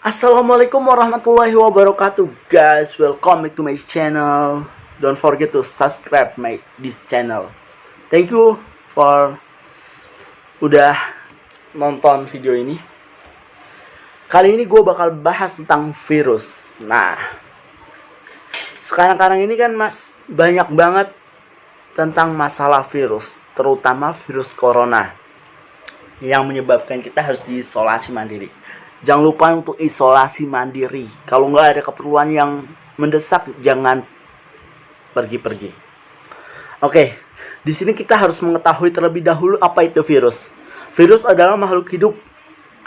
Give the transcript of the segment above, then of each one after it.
Assalamualaikum warahmatullahi wabarakatuh, guys. Welcome back to my channel. Don't forget to subscribe this channel. Thank you for udah nonton video ini. Kali ini gue bakal bahas tentang virus. Nah, sekarang ini kan banyak banget tentang masalah virus, terutama virus corona yang menyebabkan kita harus diisolasi mandiri. Jangan lupa untuk isolasi mandiri. Kalau nggak ada keperluan yang mendesak, jangan pergi-pergi. Oke, di sini kita harus mengetahui terlebih dahulu apa itu virus. Virus adalah makhluk hidup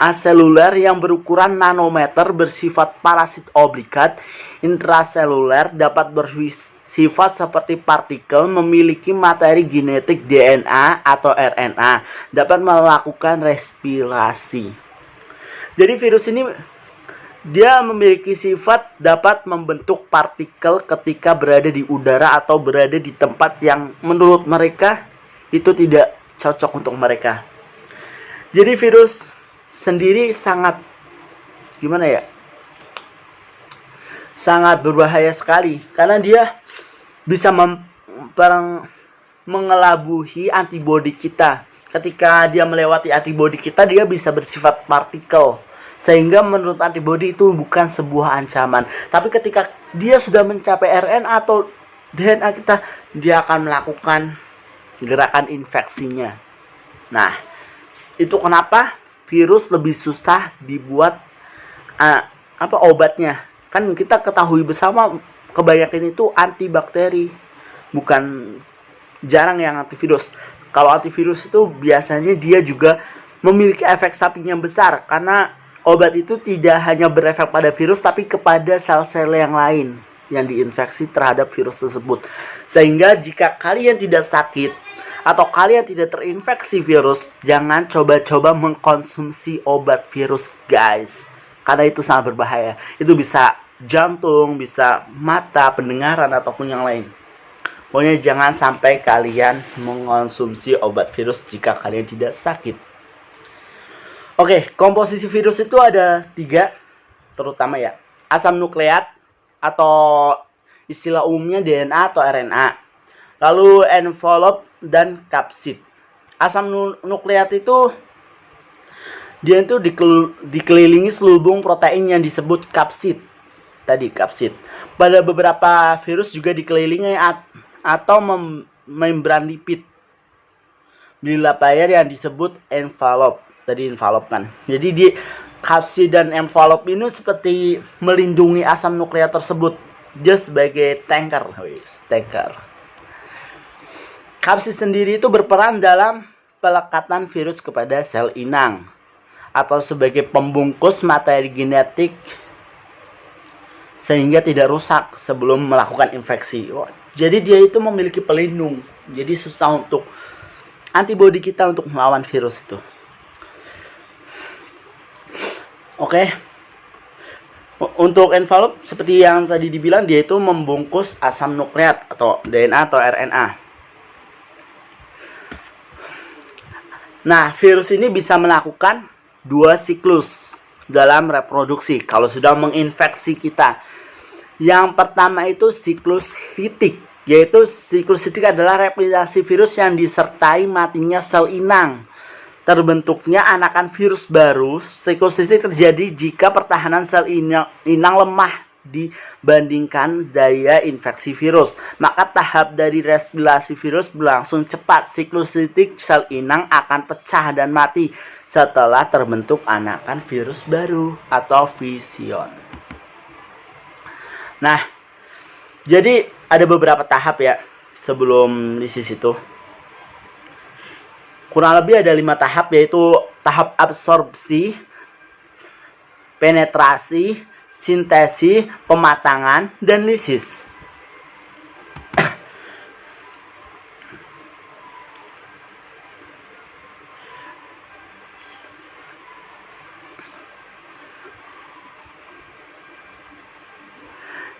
aseluler yang berukuran nanometer, bersifat parasit obligat, intraseluler, dapat bersifat seperti partikel, memiliki materi genetik DNA atau RNA, dapat melakukan respirasi. Jadi virus ini dia memiliki sifat dapat membentuk partikel ketika berada di udara atau berada di tempat yang menurut mereka itu tidak cocok untuk mereka. Jadi virus sendiri sangat sangat berbahaya sekali karena dia bisa mengelabuhi antibodi kita. Ketika dia melewati antibodi kita, dia bisa bersifat partikel. Sehingga menurut antibodi itu bukan sebuah ancaman. Tapi ketika dia sudah mencapai RNA atau DNA kita, dia akan melakukan gerakan infeksinya. Nah, itu kenapa virus lebih susah dibuat obatnya. Kan kita ketahui bersama kebanyakan itu antibakteri, bukan jarang yang antivirus. Kalau antivirus itu biasanya dia juga memiliki efek samping yang besar karena obat itu tidak hanya berefek pada virus tapi kepada sel-sel yang lain yang diinfeksi terhadap virus tersebut. Sehingga jika kalian tidak sakit atau kalian tidak terinfeksi virus, jangan coba-coba mengkonsumsi obat virus, guys. Karena itu sangat berbahaya. Itu bisa jantung, bisa mata, pendengaran ataupun yang lain. Pokoknya jangan sampai kalian mengonsumsi obat virus jika kalian tidak sakit. Oke, komposisi virus itu ada 3, terutama ya. Asam nukleat atau istilah umumnya DNA atau RNA. Lalu envelope dan kapsid. Asam nukleat itu dia itu dikelilingi selubung protein yang disebut kapsid. Tadi kapsid. Pada beberapa virus juga dikelilingi atau membran lipid di layer yang disebut envelope. Tadi envelope kan. Jadi di kapsid dan envelope ini seperti melindungi asam nukleat tersebut. Dia sebagai tanker. Kapsid sendiri itu berperan dalam pelekatan virus kepada sel inang atau sebagai pembungkus materi genetik sehingga tidak rusak sebelum melakukan infeksi. Jadi dia itu memiliki pelindung. Jadi susah untuk antibodi kita untuk melawan virus itu. Oke. Untuk envelope seperti yang tadi dibilang, dia itu membungkus asam nukleat atau DNA atau RNA. Nah, virus ini bisa melakukan 2 siklus dalam reproduksi kalau sudah menginfeksi kita. Yang pertama itu siklus hitik, yaitu siklus hitik adalah replikasi virus yang disertai matinya sel inang. Terbentuknya anakan virus baru. Siklus hitik terjadi jika pertahanan sel inang lemah dibandingkan daya infeksi virus. Maka tahap dari replikasi virus berlangsung cepat. Siklus hitik sel inang akan pecah dan mati setelah terbentuk anakan virus baru atau vision. Nah, jadi ada beberapa tahap ya sebelum lisis itu. Kurang lebih ada 5 tahap, yaitu tahap absorpsi, penetrasi, sintesi, pematangan, dan lisis.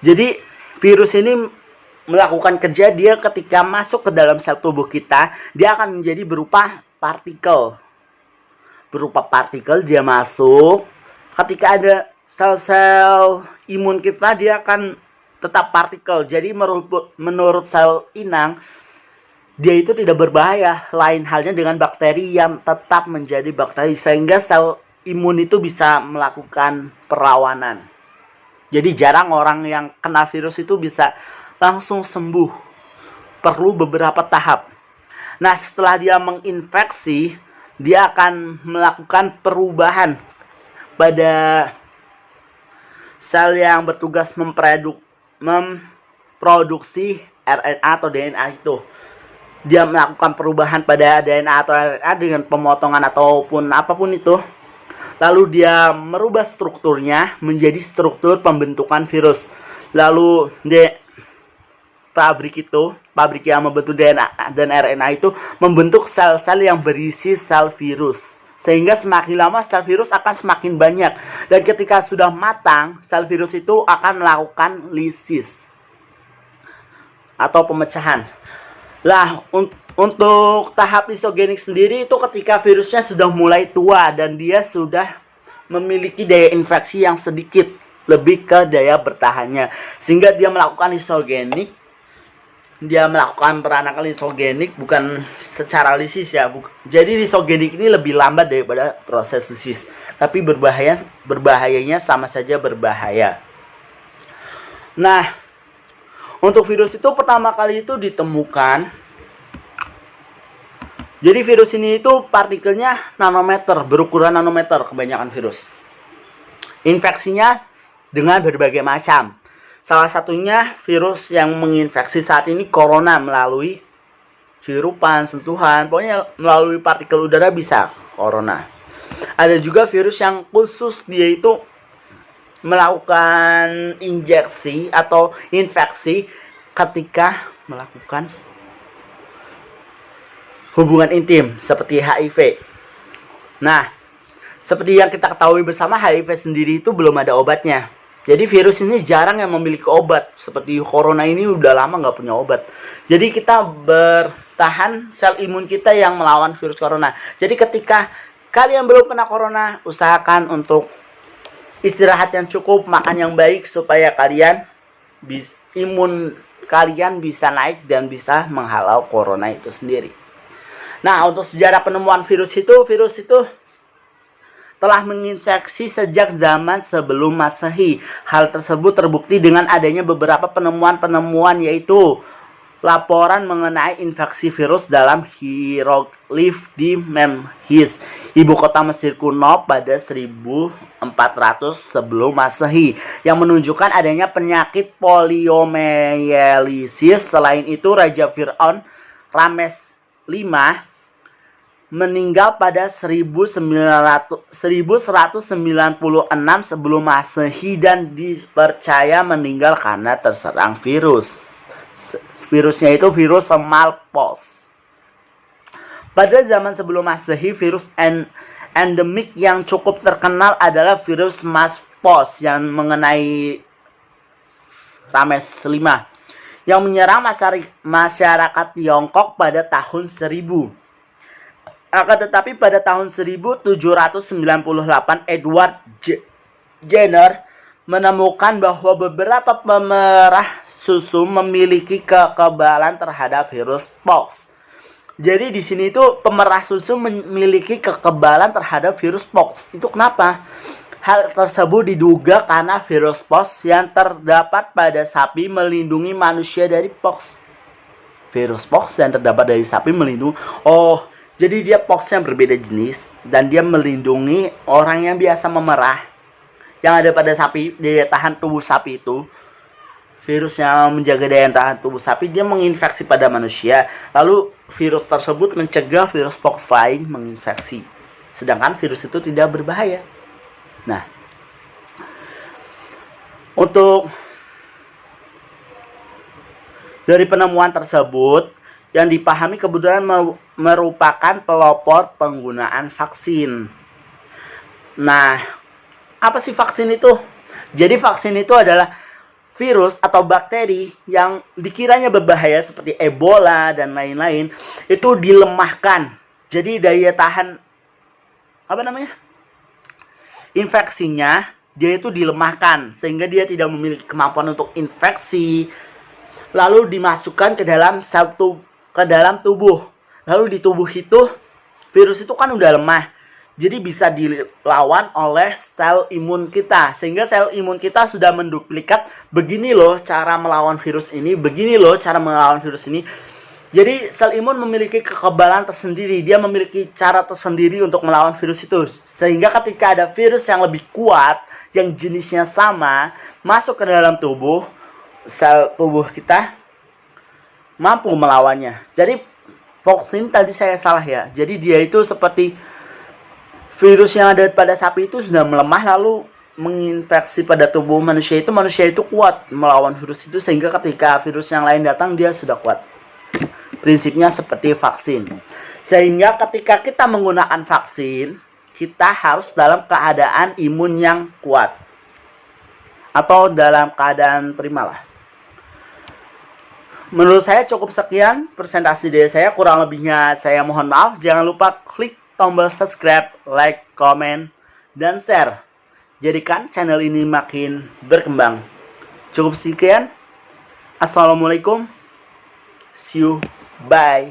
Jadi virus ini melakukan kerja dia ketika masuk ke dalam sel tubuh kita, dia akan menjadi berupa partikel. Dia masuk, ketika ada sel-sel imun kita dia akan tetap partikel. Jadi menurut sel inang, dia itu tidak berbahaya. Lain halnya dengan bakteri yang tetap menjadi bakteri, sehingga sel imun itu bisa melakukan perlawanan. Jadi jarang orang yang kena virus itu bisa langsung sembuh. Perlu beberapa tahap. Nah, setelah dia menginfeksi, dia akan melakukan perubahan pada sel yang bertugas memproduksi RNA atau DNA itu. Dia melakukan perubahan pada DNA atau RNA dengan pemotongan ataupun apapun itu. Lalu dia merubah strukturnya menjadi struktur pembentukan virus. Lalu pabrik yang membentuk DNA dan RNA itu membentuk sel-sel yang berisi sel virus. Sehingga semakin lama sel virus akan semakin banyak. Dan ketika sudah matang, sel virus itu akan melakukan lisis atau pemecahan. Lah, untuk tahap lisogenik sendiri itu ketika virusnya sudah mulai tua dan dia sudah memiliki daya infeksi yang sedikit, lebih ke daya bertahannya. Sehingga dia melakukan lisogenik. Dia melakukan peranakan lisogenik bukan secara lisis ya. Jadi lisogenik ini lebih lambat daripada proses lisis. Tapi berbahayanya sama saja berbahaya. Nah, untuk virus itu pertama kali itu ditemukan. Jadi virus ini itu partikelnya nanometer, berukuran nanometer kebanyakan virus. Infeksinya dengan berbagai macam. Salah satunya virus yang menginfeksi saat ini corona melalui hirupan, sentuhan, pokoknya melalui partikel udara bisa corona. Ada juga virus yang khusus dia itu melakukan injeksi atau infeksi ketika melakukan hubungan intim seperti HIV. Nah, seperti yang kita ketahui bersama, HIV sendiri itu belum ada obatnya. Jadi virus ini jarang yang memiliki obat. Seperti corona ini udah lama nggak punya obat. Jadi kita bertahan sel imun kita yang melawan virus corona. Jadi ketika kalian belum kena corona, usahakan untuk istirahat yang cukup, makan yang baik supaya imun kalian bisa naik dan bisa menghalau corona itu sendiri. Nah, untuk sejarah penemuan virus itu telah menginfeksi sejak zaman sebelum Masehi. Hal tersebut terbukti dengan adanya beberapa penemuan yaitu laporan mengenai infeksi virus dalam hieroglif di Memphis, ibu kota Mesir kuno pada 1400 sebelum Masehi, yang menunjukkan adanya penyakit poliomyelitis. Selain itu, Raja Fir'aun Rames V meninggal pada 1196 sebelum Masehi dan dipercaya meninggal karena terserang virus. Virusnya itu virus smallpox. Pada zaman sebelum Masehi, virus endemik yang cukup terkenal adalah virus smallpox yang mengenai Rames V yang menyerang masyarakat Tiongkok pada tahun 1000. Akan tetapi pada tahun 1798 Edward Jenner menemukan bahwa beberapa pemerah susu memiliki kekebalan terhadap virus pox. Jadi di sini itu pemerah susu memiliki kekebalan terhadap virus pox. Itu kenapa? Hal tersebut diduga karena virus pox yang terdapat pada sapi melindungi manusia dari pox. Virus pox yang terdapat dari sapi melindungi. Jadi dia pox yang berbeda jenis dan dia melindungi orang yang biasa memerah yang ada pada sapi, daya tahan tubuh sapi itu. Virus yang menjaga daya tahan tubuh sapi dia menginfeksi pada manusia. Lalu virus tersebut mencegah virus pox lain menginfeksi. Sedangkan virus itu tidak berbahaya. Nah, untuk dari penemuan tersebut yang dipahami kebetulan merupakan pelopor penggunaan vaksin. Nah, apa sih vaksin itu? Jadi vaksin itu adalah virus atau bakteri yang dikiranya berbahaya seperti Ebola dan lain-lain itu dilemahkan. Jadi daya tahan infeksinya dia itu dilemahkan sehingga dia tidak memiliki kemampuan untuk infeksi, lalu dimasukkan ke dalam tubuh. Lalu di tubuh itu virus itu kan udah lemah, jadi bisa dilawan oleh sel imun kita, sehingga sel imun kita sudah menduplikat, begini loh cara melawan virus ini, begini loh cara melawan virus ini. Jadi sel imun memiliki kekebalan tersendiri, dia memiliki cara tersendiri untuk melawan virus itu, sehingga ketika ada virus yang lebih kuat, yang jenisnya sama, masuk ke dalam tubuh, sel tubuh kita mampu melawannya. Jadi vaksin tadi saya salah ya, jadi dia itu seperti virus yang ada pada sapi itu sudah melemah lalu menginfeksi pada tubuh manusia itu kuat melawan virus itu, sehingga ketika virus yang lain datang dia sudah kuat. Prinsipnya seperti vaksin. Sehingga ketika kita menggunakan vaksin, kita harus dalam keadaan imun yang kuat. Atau dalam keadaan prima lah. Menurut saya cukup sekian presentasi dari saya. Kurang lebihnya saya mohon maaf. Jangan lupa klik tombol subscribe, like, komen, dan share. Jadikan channel ini makin berkembang. Cukup sekian. Assalamualaikum. See you. Bye.